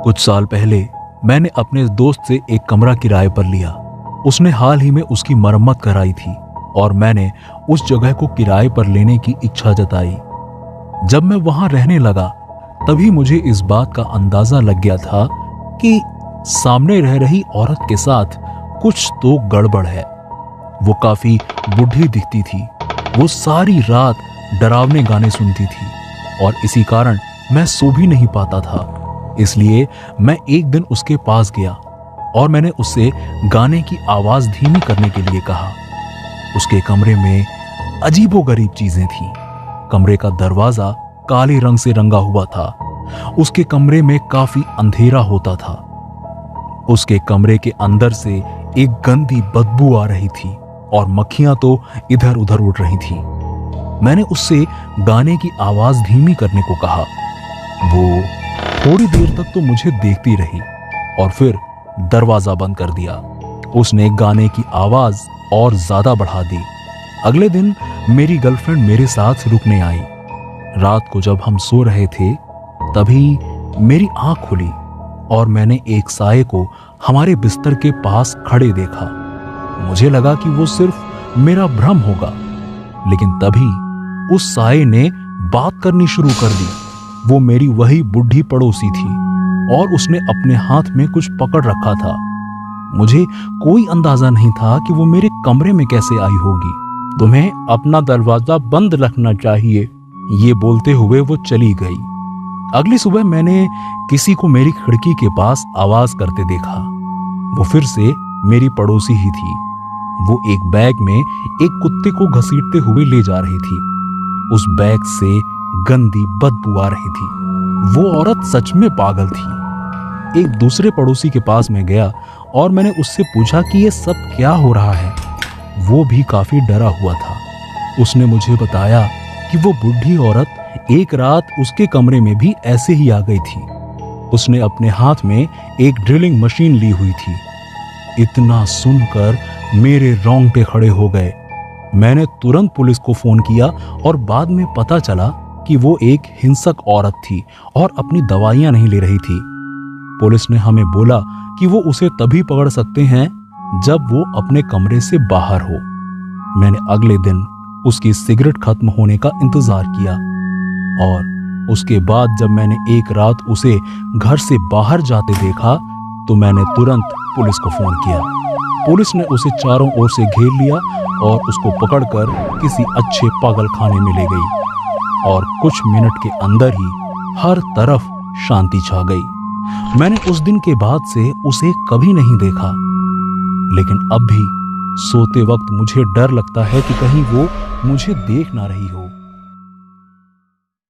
कुछ साल पहले मैंने अपने दोस्त से एक कमरा किराए पर लिया। उसने हाल ही में उसकी मरम्मत कराई थी और मैंने उस जगह को किराए पर लेने की इच्छा जताई। जब मैं वहां रहने लगा तभी मुझे इस बात का अंदाजा लग गया था कि सामने रह रही औरत के साथ कुछ तो गड़बड़ है। वो काफी बूढ़ी दिखती थी। वो सारी रात डरावने गाने सुनती थी और इसी कारण मैं सो भी नहीं पाता था। इसलिए मैं एक दिन उसके पास गया और मैंने उससे गाने की आवाज धीमी करने के लिए कहा। उसके कमरे में अजीबोगरीब चीजें थीं। कमरे का दरवाजा काले रंग से रंगा हुआ था। उसके कमरे में काफी अंधेरा होता था। उसके कमरे के अंदर से एक गंदी बदबू आ रही थी और मक्खियां तो इधर उधर उड़ रही थीं। मैंने उससे गाने की आवाज धीमी करने को कहा। वो थोड़ी देर तक तो मुझे देखती रही और फिर दरवाजा बंद कर दिया। उसने गाने की आवाज और ज्यादा बढ़ा दी। अगले दिन मेरी गर्लफ्रेंड मेरे साथ रुकने आई। रात को जब हम सो रहे थे तभी मेरी आंख खुली और मैंने एक साये को हमारे बिस्तर के पास खड़े देखा। मुझे लगा कि वो सिर्फ मेरा भ्रम होगा, लेकिन तभी उस साये ने बात करनी शुरू कर दी। वो मेरी वही बुढ़ी पड़ोसी थी और उसने अपने हाथ में कुछ पकड़ रखा था। मुझे कोई अंदाजा नहीं था कि वो मेरे कमरे में कैसे आई होगी। तुम्हें अपना दरवाजा बंद रखना चाहिए, ये बोलते हुए वो चली गई। अगली सुबह मैंने किसी को मेरी खिड़की के पास आवाज करते देखा। वो फिर से मेरी पड़ोसी ही थी। वो एक बैग में एक कुत्ते को घसीटते हुए ले जा रही थी। उस बैग से गंदी बदबू आ रही थी। वो औरत सच में पागल थी। एक दूसरे पड़ोसी के पास मैं गया और मैंने उससे पूछा कि ये सब क्या हो रहा है। वो भी काफी डरा हुआ था। उसने मुझे बताया कि वो बुढ़ी औरत एक रात उसके कमरे में भी ऐसे ही आ गई थी। उसने अपने हाथ में एक ड्रिलिंग मशीन ली हुई थी। इतना सुनकर मेरे रोंगटे खड़े हो गए। मैंने तुरंत पुलिस को फोन किया और बाद में पता चला कि वो एक हिंसक औरत थी और अपनी दवाइयां नहीं ले रही थी। पुलिस ने हमें बोला कि वो उसे तभी पकड़ सकते हैं जब वो अपने कमरे से बाहर हो। मैंने अगले दिन उसकी सिगरेट खत्म होने का इंतजार किया और उसके बाद जब मैंने एक रात उसे घर से बाहर जाते देखा तो मैंने तुरंत पुलिस को फोन किया। पुलिस ने उसे चारों ओर से घेर लिया और उसको पकड़कर किसी अच्छे पागल खाने में ले गई और कुछ मिनट के अंदर ही हर तरफ शांति छा गई। मैंने उस दिन के बाद से उसे कभी नहीं देखा, लेकिन अब भी सोते वक्त मुझे डर लगता है कि कहीं वो मुझे देख ना रही हो।